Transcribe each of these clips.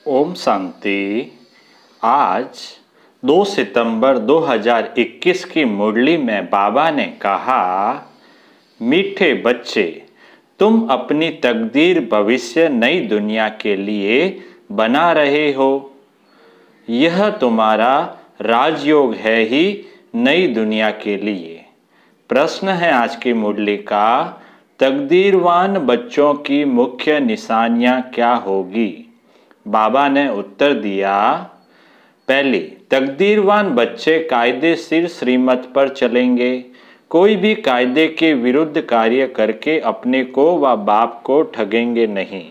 ओम शांति। आज 2 सितंबर 2021 की मुरली में बाबा ने कहा, मीठे बच्चे, तुम अपनी तकदीर भविष्य नई दुनिया के लिए बना रहे हो। यह तुम्हारा राजयोग है ही नई दुनिया के लिए। प्रश्न है आज की मुरली का, तकदीरवान बच्चों की मुख्य निशानियां क्या होगी। बाबा ने उत्तर दिया, पहली, तकदीरवान बच्चे कायदेशीर श्रीमत पर चलेंगे। कोई भी कायदे के विरुद्ध कार्य करके अपने को व बाप को ठगेंगे नहीं।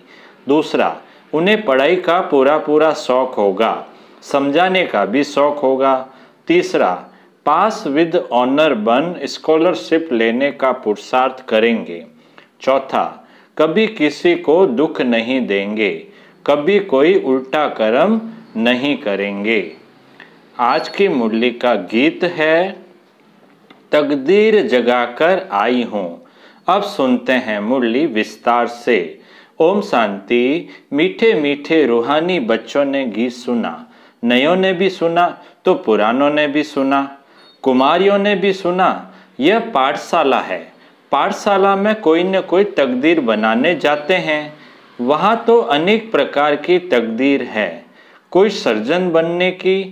दूसरा, उन्हें पढ़ाई का पूरा शौक होगा, समझाने का भी शौक होगा। तीसरा, पास विद ऑनर बन स्कॉलरशिप लेने का पुरुषार्थ करेंगे। चौथा, कभी किसी को दुख नहीं देंगे, कभी कोई उल्टा कर्म नहीं करेंगे। आज की मुरली का गीत है, तकदीर जगाकर आई हूँ। अब सुनते हैं मुरली विस्तार से। ओम शांति। मीठे मीठे रूहानी बच्चों ने गीत सुना, नयों ने भी सुना तो पुरानों ने भी सुना, कुमारियों ने भी सुना। यह पाठशाला है। पाठशाला में कोई न कोई तकदीर बनाने जाते हैं। वहाँ तो अनेक प्रकार की तकदीर है। कोई सर्जन बनने की,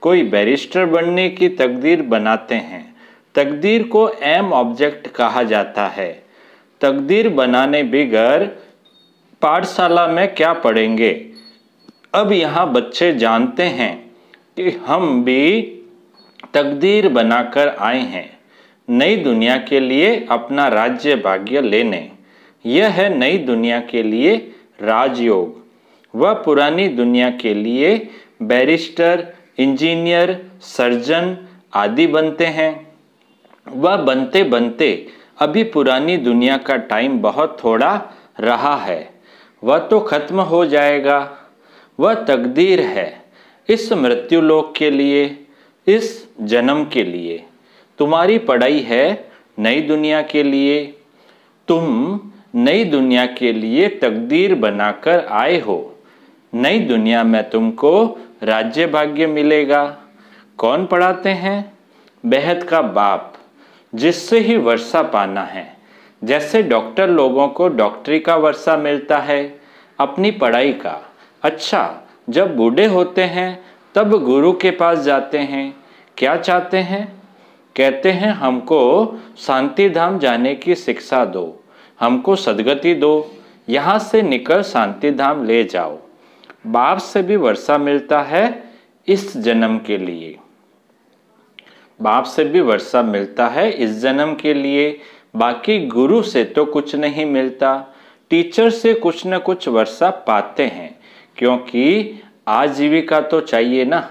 कोई बैरिस्टर बनने की तकदीर बनाते हैं। तकदीर को एम ऑब्जेक्ट कहा जाता है। तकदीर बनाने बगैर पाठशाला में क्या पढ़ेंगे। अब यहाँ बच्चे जानते हैं कि हम भी तकदीर बनाकर आए हैं, नई दुनिया के लिए अपना राज्य भाग्य लेने। यह है नई दुनिया के लिए राजयोग। वह पुरानी दुनिया के लिए बैरिस्टर, इंजीनियर, सर्जन आदि बनते हैं। वह बनते बनते अभी पुरानी दुनिया का टाइम बहुत थोड़ा रहा है, वह तो खत्म हो जाएगा। वह तकदीर है इस मृत्युलोक के लिए, इस जन्म के लिए। तुम्हारी पढ़ाई है नई दुनिया के लिए। तुम नई दुनिया के लिए तकदीर बनाकर आए हो। नई दुनिया में तुमको राज्य भाग्य मिलेगा। कौन पढ़ाते हैं? बेहद का बाप, जिससे ही वर्षा पाना है। जैसे डॉक्टर लोगों को डॉक्टरी का वर्षा मिलता है, अपनी पढ़ाई का। अच्छा, जब बूढ़े होते हैं तब गुरु के पास जाते हैं। क्या चाहते हैं? कहते हैं हमको शांति धाम जाने की शिक्षा दो, हमको सद्गति दो, यहाँ से निकल शांति धाम ले जाओ। बाप से भी वर्षा मिलता है इस जन्म के लिए। बाप से भी वर्षा मिलता है इस जन्म के लिए। बाकी गुरु से तो कुछ नहीं मिलता। टीचर से कुछ न कुछ वर्षा पाते हैं, क्योंकि आजीविका तो चाहिए ना।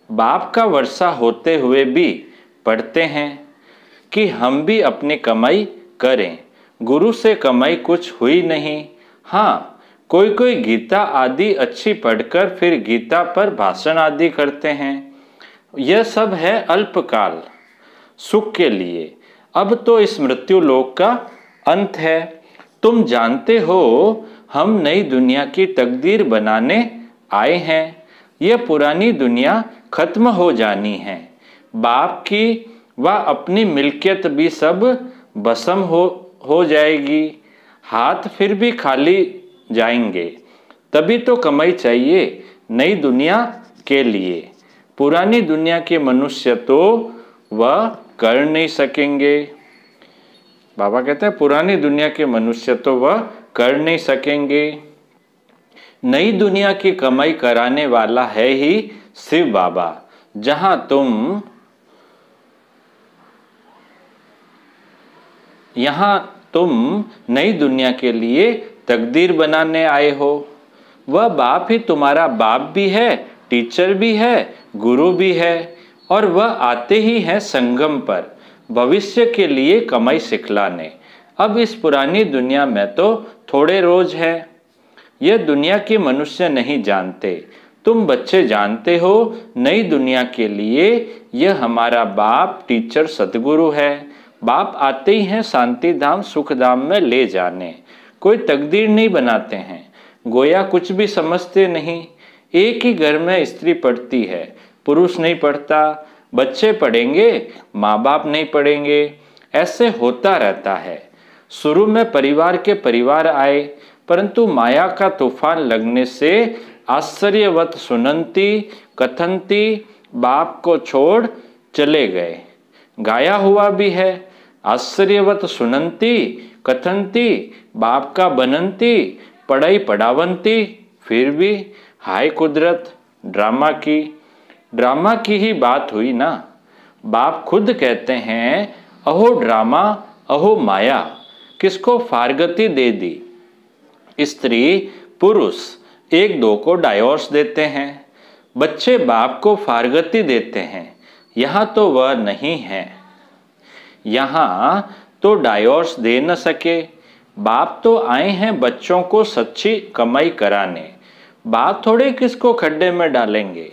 बाप का वर्षा होते हुए भी पढ़ते हैं कि हम भी अपनी कमाई करें। गुरु से कमाई कुछ हुई नहीं। हाँ, कोई कोई गीता आदि अच्छी पढ़कर फिर गीता पर भाषण आदि करते हैं। यह सब है अल्पकाल सुख के लिए। अब तो इस मृत्यु लोक का अंत है। तुम जानते हो हम नई दुनिया की तकदीर बनाने आए हैं। यह पुरानी दुनिया खत्म हो जानी है। बाप की व अपनी मिल्कियत भी सब भस्म हो जाएगी। हाथ फिर भी खाली जाएंगे। तभी तो कमाई चाहिए नई दुनिया के लिए। पुरानी दुनिया के मनुष्य तो वह कर नहीं सकेंगे। बाबा कहते हैं पुरानी दुनिया के मनुष्य तो वह कर नहीं सकेंगे। नई दुनिया की कमाई कराने वाला है ही शिव बाबा। जहां तुम नई दुनिया के लिए तकदीर बनाने आए हो। वह बाप ही तुम्हारा बाप भी है, टीचर भी है, गुरु भी है। और वह आते ही हैं संगम पर भविष्य के लिए कमाई सिखलाने। अब इस पुरानी दुनिया में तो थोड़े रोज है। यह दुनिया के मनुष्य नहीं जानते। तुम बच्चे जानते हो नई दुनिया के लिए यह हमारा बाप, टीचर, सतगुरु है। बाप आते ही हैं शांति धाम, सुख धाम में ले जाने। कोई तकदीर नहीं बनाते हैं। गोया कुछ भी समझते नहीं। एक ही घर में स्त्री पढ़ती है, पुरुष नहीं पढ़ता। बच्चे पढ़ेंगे, माँ बाप नहीं पढ़ेंगे। ऐसे होता रहता है। शुरू में परिवार के परिवार आए, परंतु माया का तूफान लगने से आश्चर्यवत सुनंती कथनती बाप को छोड़ चले गए। गाया हुआ भी है, आश्चर्यवत सुनंती कथनती बाप का बनंती पढ़ाई पढ़ावंती। फिर भी हाय कुदरत, ड्रामा की ही बात हुई ना। बाप खुद कहते हैं, अहो ड्रामा अहो माया, किसको फारगती दे दी। स्त्री पुरुष एक दो को डाइवोर्स देते हैं, बच्चे बाप को फारगती देते हैं। यहाँ तो वह नहीं है। यहाँ तो डाइवोर्स दे न सके। बाप तो आए हैं बच्चों को सच्ची कमाई कराने। बाप थोड़े किसको खड्डे में डालेंगे।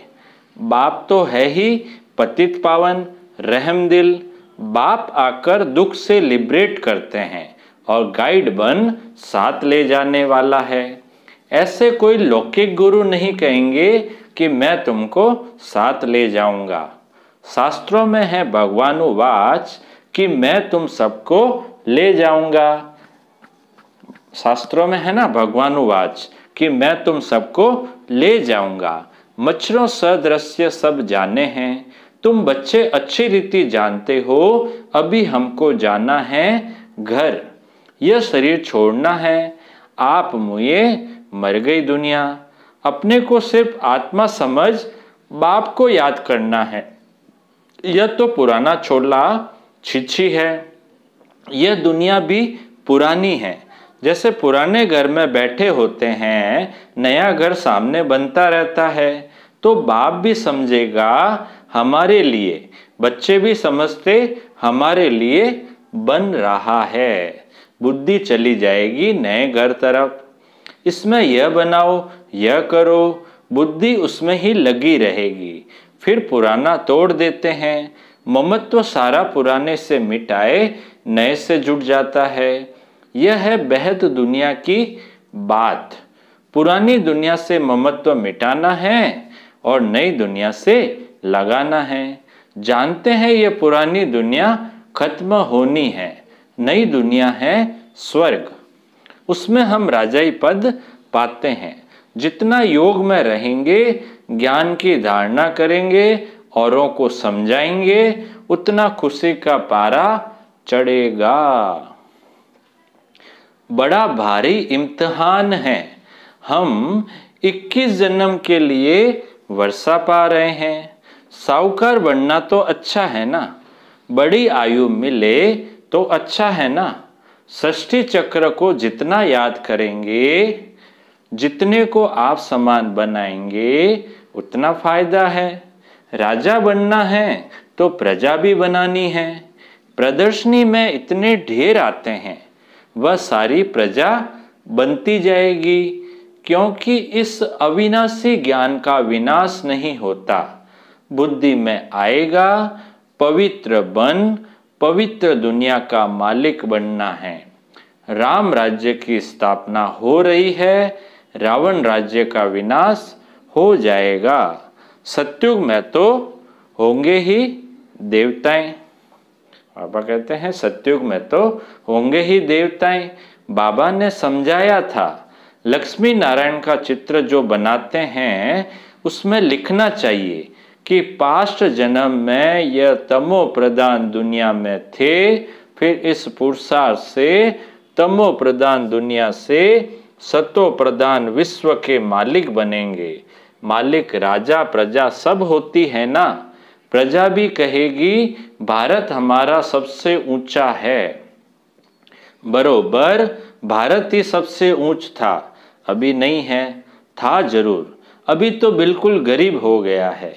बाप तो है ही पतित पावन रहमदिल। बाप आकर दुख से लिबरेट करते हैं और गाइड बन साथ ले जाने वाला है। ऐसे कोई लौकिक गुरु नहीं कहेंगे कि मैं तुमको साथ ले जाऊंगा। शास्त्रों में है भगवानुवाच कि मैं तुम सबको ले जाऊंगा। शास्त्रों में है ना भगवानुवाच कि मैं तुम सबको ले जाऊंगा। मच्छरों सदृश्य सब जाने हैं। तुम बच्चे अच्छी रीति जानते हो, अभी हमको जाना है घर, यह शरीर छोड़ना है। आप मुए मर गई दुनिया। अपने को सिर्फ आत्मा समझ बाप को याद करना है। यह तो पुराना छोला छिछी है। यह दुनिया भी पुरानी है। जैसे पुराने घर में बैठे होते हैं, नया घर सामने बनता रहता है, तो बाप भी समझेगा हमारे लिए, बच्चे भी समझते हमारे लिए बन रहा है। बुद्धि चली जाएगी नए घर तरफ। इसमें यह बनाओ, यह करो, बुद्धि उसमें ही लगी रहेगी। फिर पुराना तोड़ देते हैं। ममत्व सारा पुराने से मिटाए नए से जुड़ जाता है। यह है बेहद दुनिया की बात। पुरानी दुनिया से ममत्व मिटाना है और नई दुनिया से लगाना है। जानते हैं ये पुरानी दुनिया खत्म होनी है, नई दुनिया है स्वर्ग। उसमें हम राजाई पद पाते हैं। जितना योग में रहेंगे, ज्ञान की धारणा करेंगे, औरों को समझाएंगे, उतना खुशी का पारा चढ़ेगा। बड़ा भारी इम्तिहान है। हम 21 जन्म के लिए वर्षा पा रहे हैं। साहूकार बनना तो अच्छा है ना, बड़ी आयु मिले तो अच्छा है ना। षष्ठी चक्र को जितना याद करेंगे, जितने को आप समान बनाएंगे, उतना फायदा है। राजा बनना है तो प्रजा भी बनानी है। प्रदर्शनी में इतने ढेर आते हैं, वह सारी प्रजा बनती जाएगी, क्योंकि इस अविनाशी ज्ञान का विनाश नहीं होता। बुद्धि में आएगा, पवित्र बन पवित्र दुनिया का मालिक बनना है। राम राज्य की स्थापना हो रही है, रावण राज्य का विनाश हो जाएगा। सतयुग में तो होंगे ही देवताएं। बाबा कहते हैं सतयुग में तो होंगे ही देवताएं। बाबा ने समझाया था, लक्ष्मी नारायण का चित्र जो बनाते हैं उसमें लिखना चाहिए कि पास्ट जन्म में यह तमो प्रधान दुनिया में थे, फिर इस पुरुषार्थ से तमो प्रधान दुनिया से सतो प्रधान विश्व के मालिक बनेंगे। मालिक राजा प्रजा सब होती है ना। प्रजा भी कहेगी भारत हमारा सबसे ऊंचा है। बरोबर भारत ही सबसे ऊंच था, अभी नहीं है, था जरूर, अभी तो बिल्कुल गरीब हो गया है।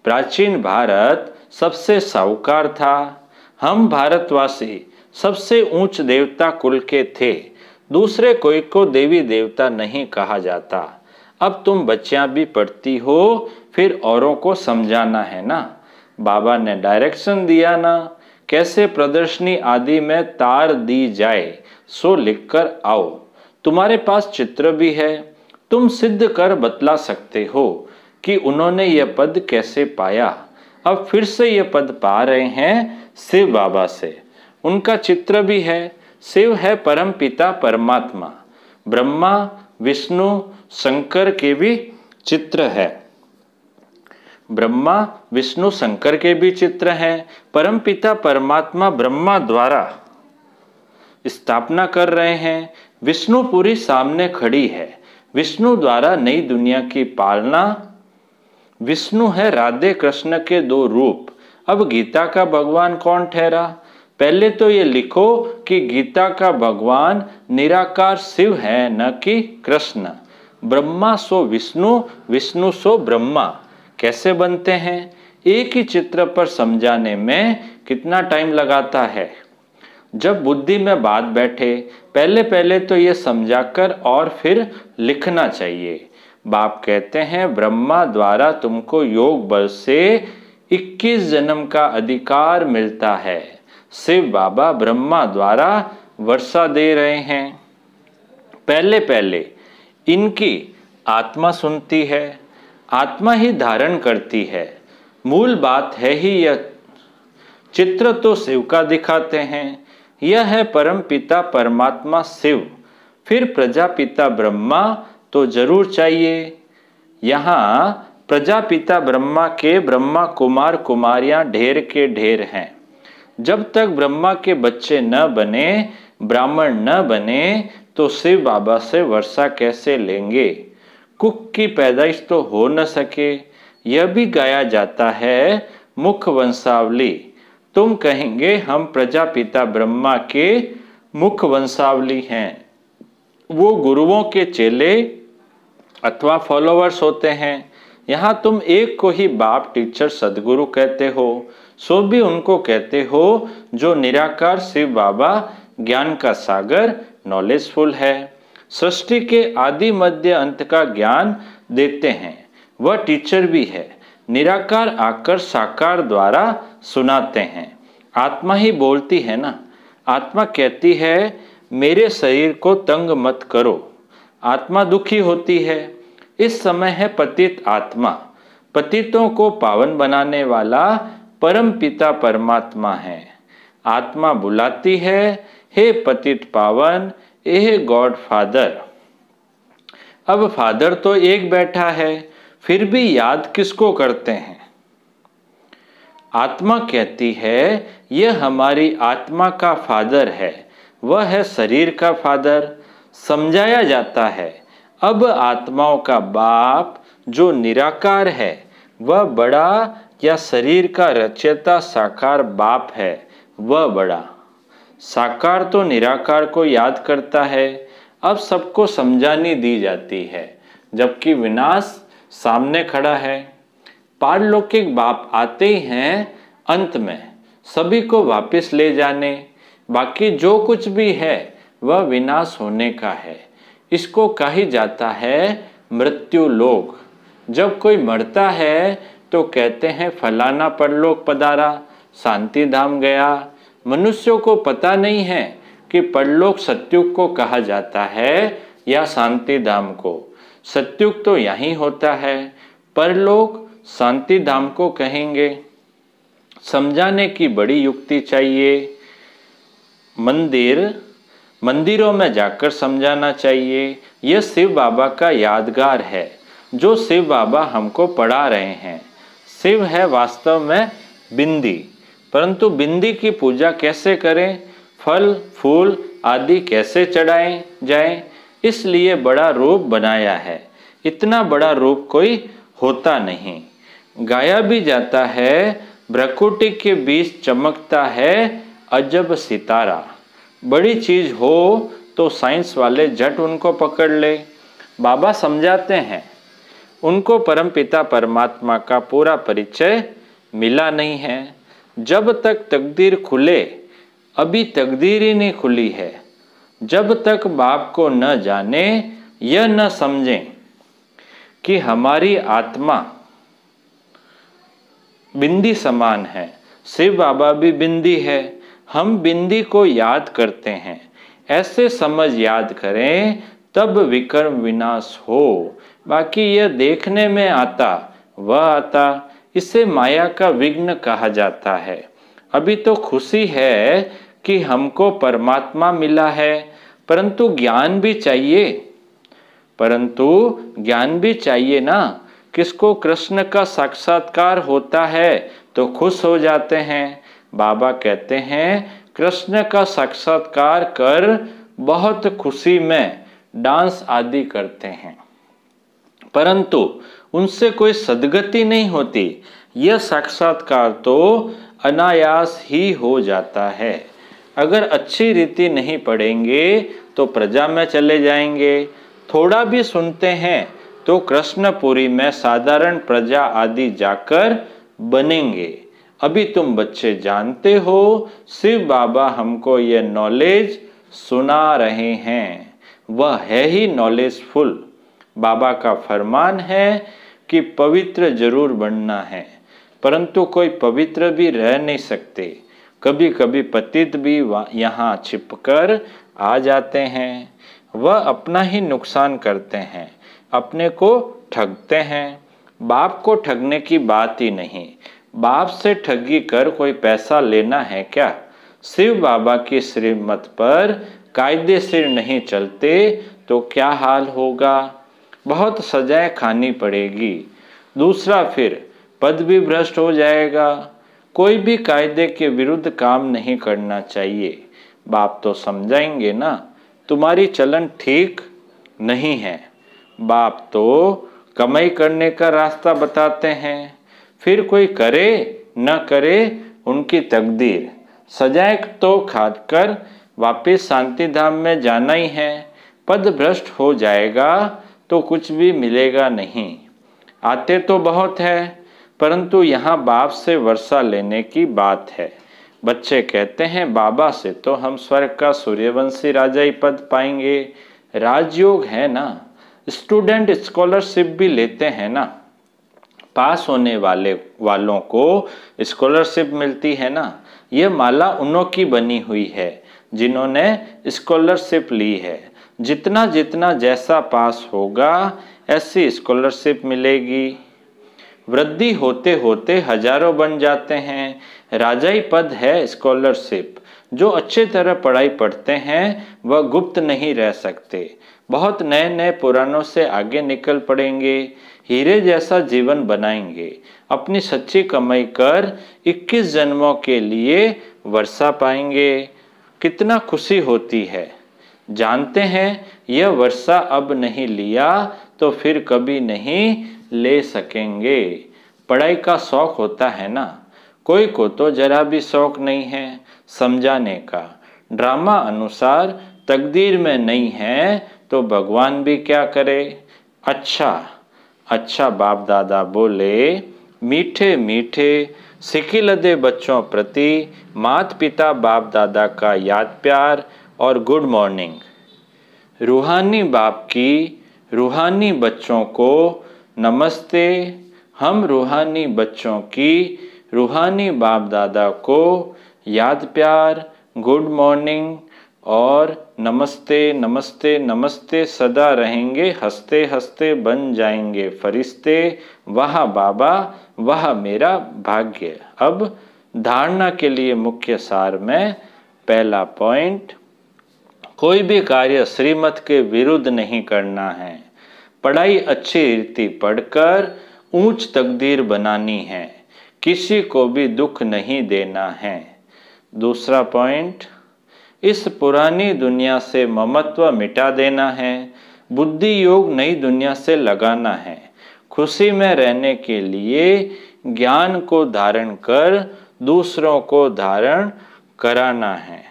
प्राचीन भारत सबसे साहूकार था। हम भारतवासी सबसे ऊंच देवता कुल के थे। दूसरे कोई को देवी देवता नहीं कहा जाता। अब तुम बच्चियां भी पढ़ती हो, फिर औरों को समझाना है ना। बाबा ने डायरेक्शन दिया ना, कैसे प्रदर्शनी आदि में तार दी जाए, सो लिखकर आओ। तुम्हारे पास चित्र भी है, तुम सिद्ध कर बतला सकते हो कि उन्होंने यह पद कैसे पाया। अब फिर से यह पद पा रहे हैं शिव बाबा से। उनका चित्र भी है। शिव है परम पिता परमात्मा। ब्रह्मा विष्णु शंकर के भी चित्र है। ब्रह्मा विष्णु शंकर के भी चित्र हैं। परम पिता परमात्मा ब्रह्मा द्वारा स्थापना कर रहे हैं। विष्णु पूरी सामने खड़ी है। विष्णु द्वारा नई दुनिया की पालना। विष्णु है राधे कृष्ण के दो रूप। अब गीता का भगवान कौन ठहरा? पहले तो ये लिखो कि गीता का भगवान निराकार शिव है, न कि कृष्ण। ब्रह्मा सो विष्णु, विष्णु सो ब्रह्मा कैसे बनते हैं? एक ही चित्र पर समझाने में कितना टाइम लगाता है। जब बुद्धि में बात बैठे पहले पहले तो ये समझाकर और फिर लिखना चाहिए। बाप कहते हैं ब्रह्मा द्वारा तुमको योग बल से 21 जन्म का अधिकार मिलता है। शिव बाबा ब्रह्मा द्वारा वर्षा दे रहे हैं। पहले पहले इनकी आत्मा सुनती है, आत्मा ही धारण करती है। मूल बात है ही यह। चित्र तो शिव का दिखाते हैं। यह है परम पिता परमात्मा शिव। फिर प्रजापिता ब्रह्मा तो जरूर चाहिए। यहाँ प्रजापिता ब्रह्मा के ब्रह्मा कुमार कुमारियां ढेर के ढेर हैं। जब तक ब्रह्मा के बच्चे न बने, ब्राह्मण न बने, तो शिव बाबा से वर्षा कैसे लेंगे? कुक की पैदाइश तो हो न सके। यह भी गाया जाता है मुख वंशावली। तुम कहेंगे हम प्रजापिता ब्रह्मा के मुख वंशावली हैं। वो गुरुओं के चेले अथवा फॉलोअर्स होते हैं। यहाँ तुम एक को ही बाप टीचर सदगुरु कहते हो, सो भी उनको कहते हो जो निराकार शिव बाबा ज्ञान का सागर नॉलेजफुल है। सृष्टि के आदि मध्य अंत का ज्ञान देते हैं। वह टीचर भी है। निराकार आकर साकार द्वारा सुनाते हैं। आत्मा ही बोलती है ना। आत्मा कहती है मेरे शरीर को तंग मत करो। आत्मा दुखी होती है। इस समय है पतित आत्मा। पतितों को पावन बनाने वाला परम पिता परमात्मा है। आत्मा बुलाती है हे पतित पावन, हे गॉड फादर। अब फादर तो एक बैठा है, फिर भी याद किसको करते हैं? आत्मा कहती है यह हमारी आत्मा का फादर है, वह है शरीर का फादर। समझाया जाता है अब आत्माओं का बाप जो निराकार है वह बड़ा या शरीर का रचयिता साकार बाप है वह बड़ा। साकार तो निराकार को याद करता है। अब सबको समझानी दी जाती है, जबकि विनाश सामने खड़ा है। पारलौकिक बाप आते ही हैं अंत में सभी को वापस ले जाने। बाकी जो कुछ भी है वह विनाश होने का है। इसको कही जाता है मृत्यु लोक। जब कोई मरता है तो कहते हैं फलाना परलोक पधारा, शांति धाम गया। मनुष्यों को पता नहीं है कि परलोक सत्युग को कहा जाता है या शांति धाम को। सत्युग तो यहीं होता है, परलोक शांति धाम को कहेंगे। समझाने की बड़ी युक्ति चाहिए। मंदिरों में जाकर समझाना चाहिए। यह शिव बाबा का यादगार है जो शिव बाबा हमको पढ़ा रहे हैं। शिव है वास्तव में बिंदी, परंतु बिंदी की पूजा कैसे करें, फल फूल आदि कैसे चढ़ाएं जाएं, इसलिए बड़ा रूप बनाया है। इतना बड़ा रूप कोई होता नहीं। गाया भी जाता है भ्रकुटी के बीच चमकता है अजब सितारा। बड़ी चीज हो तो साइंस वाले झट उनको पकड़ ले। बाबा समझाते हैं उनको परमपिता परमात्मा का पूरा परिचय मिला नहीं है। जब तक तकदीर खुले, अभी तकदीर ही नहीं खुली है। जब तक बाप को न जाने, यह न समझें कि हमारी आत्मा बिंदी समान है। शिव बाबा भी बिंदी है, हम बिंदी को याद करते हैं। ऐसे समझ याद करें तब विकर्म विनाश हो। बाकी यह देखने में आता वह आता, इसे माया का विघ्न कहा जाता है। अभी तो खुशी है कि हमको परमात्मा मिला है, परंतु ज्ञान भी चाहिए ना। किसको कृष्ण का साक्षात्कार होता है तो खुश हो जाते हैं। बाबा कहते हैं कृष्ण का साक्षात्कार कर बहुत खुशी में डांस आदि करते हैं, परंतु उनसे कोई सद्गति नहीं होती। यह साक्षात्कार तो अनायास ही हो जाता है। अगर अच्छी रीति नहीं पढ़ेंगे तो प्रजा में चले जाएंगे। थोड़ा भी सुनते हैं तो कृष्णपुरी में साधारण प्रजा आदि जाकर बनेंगे। अभी तुम बच्चे जानते हो, शिव बाबा हमको ये नॉलेज सुना रहे हैं। वह है ही नॉलेजफुल। बाबा का फरमान है कि पवित्र जरूर बनना है, परंतु कोई पवित्र भी रह नहीं सकते। कभी कभी पतित भी यहाँ छिपकर आ जाते हैं। वह अपना ही नुकसान करते हैं, अपने को ठगते हैं। बाप को ठगने की बात ही नहीं। बाप से ठगी कर कोई पैसा लेना है क्या? शिव बाबा की श्रीमत पर कायदे से नहीं चलते तो क्या हाल होगा? बहुत सजाएं खानी पड़ेगी। दूसरा, फिर पद भी भ्रष्ट हो जाएगा। कोई भी कायदे के विरुद्ध काम नहीं करना चाहिए। बाप तो समझाएंगे ना, तुम्हारी चलन ठीक नहीं है। बाप तो कमाई करने का रास्ता बताते हैं, फिर कोई करे न करे उनकी तकदीर। सजाए तो खाकर वापस शांति धाम में जाना ही है। पद भ्रष्ट हो जाएगा तो कुछ भी मिलेगा नहीं। आते तो बहुत है, परंतु यहाँ बाप से वर्षा लेने की बात है। बच्चे कहते हैं बाबा से तो हम स्वर्ग का सूर्यवंशी राजा ही पद पाएंगे। राजयोग है ना। स्टूडेंट स्कॉलरशिप भी लेते हैं ना, पास होने वालों को स्कॉलरशिप मिलती है ना। यह माला उन्हों की बनी हुई है जिन्होंने स्कॉलरशिप ली है। जितना जितना जैसा पास होगा ऐसी स्कॉलरशिप मिलेगी। वृद्धि होते होते हजारों बन जाते हैं। राजाई पद है स्कॉलरशिप। जो अच्छे तरह पढ़ाई पढ़ते हैं वह गुप्त नहीं रह सकते। बहुत नए नए पुराणों से आगे निकल पड़ेंगे। हीरे जैसा जीवन बनाएंगे। अपनी सच्ची कमाई कर 21 जन्मों के लिए वर्षा पाएंगे। कितना खुशी होती है। जानते हैं यह वर्षा अब नहीं लिया तो फिर कभी नहीं ले सकेंगे। पढ़ाई का शौक होता है ना, कोई को तो जरा भी शौक नहीं है समझाने का। ड्रामा अनुसार तकदीर में नहीं है तो भगवान भी क्या करे। अच्छा बाप दादा बोले, मीठे मीठे सिकिलदे बच्चों प्रति माता पिता बाप दादा का याद प्यार और गुड मॉर्निंग। रूहानी बाप की रूहानी बच्चों को नमस्ते। हम रूहानी बच्चों की रूहानी बाप दादा को याद प्यार, गुड मॉर्निंग और नमस्ते नमस्ते नमस्ते सदा रहेंगे। हंसते हंसते बन जाएंगे फरिश्ते। वाह बाबा वाह मेरा भाग्य। अब धारणा के लिए मुख्य सार में पहला पॉइंट, कोई भी कार्य श्रीमत के विरुद्ध नहीं करना है। पढ़ाई अच्छी रीति पढ़कर ऊंच तकदीर बनानी है। किसी को भी दुख नहीं देना है। दूसरा पॉइंट, इस पुरानी दुनिया से ममत्व मिटा देना है। बुद्धि योग नई दुनिया से लगाना है। खुशी में रहने के लिए ज्ञान को धारण कर दूसरों को धारण कराना है।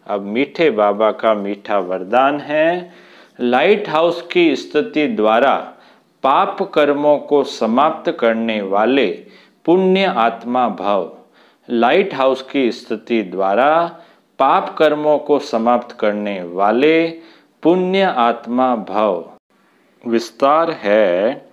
अब मीठे बाबा का मीठा वरदान है, लाइट हाउस की स्थिति द्वारा पाप कर्मों को समाप्त करने वाले पुण्य आत्मा भव। लाइट हाउस की स्थिति द्वारा पाप कर्मों को समाप्त करने वाले पुण्य आत्मा भव। विस्तार है,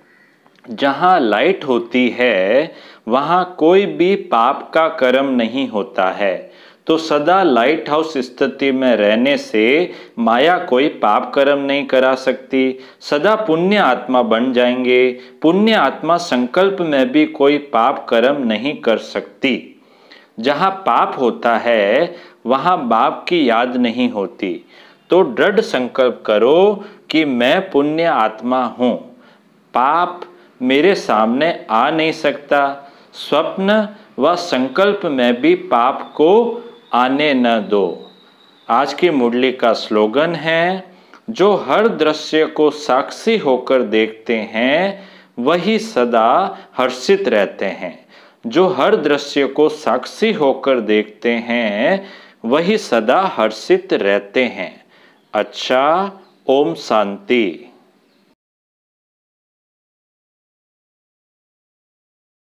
जहाँ लाइट होती है वहाँ कोई भी पाप का कर्म नहीं होता है। तो सदा लाइट हाउस स्थिति में रहने से माया कोई पाप कर्म नहीं करा सकती, सदा पुण्य आत्मा बन जाएंगे। पुण्य आत्मा संकल्प में भी कोई पाप कर्म नहीं कर सकती। जहाँ पाप होता है वहाँ बाप की याद नहीं होती। तो दृढ़ संकल्प करो कि मैं पुण्य आत्मा हूँ, पाप मेरे सामने आ नहीं सकता। स्वप्न व संकल्प में भी पाप को आने न दो। आज की मुरली का स्लोगन है, जो हर दृश्य को साक्षी होकर देखते हैं वही सदा हर्षित रहते हैं। जो हर दृश्य को साक्षी होकर देखते हैं वही सदा हर्षित रहते हैं। अच्छा, ओम शांति।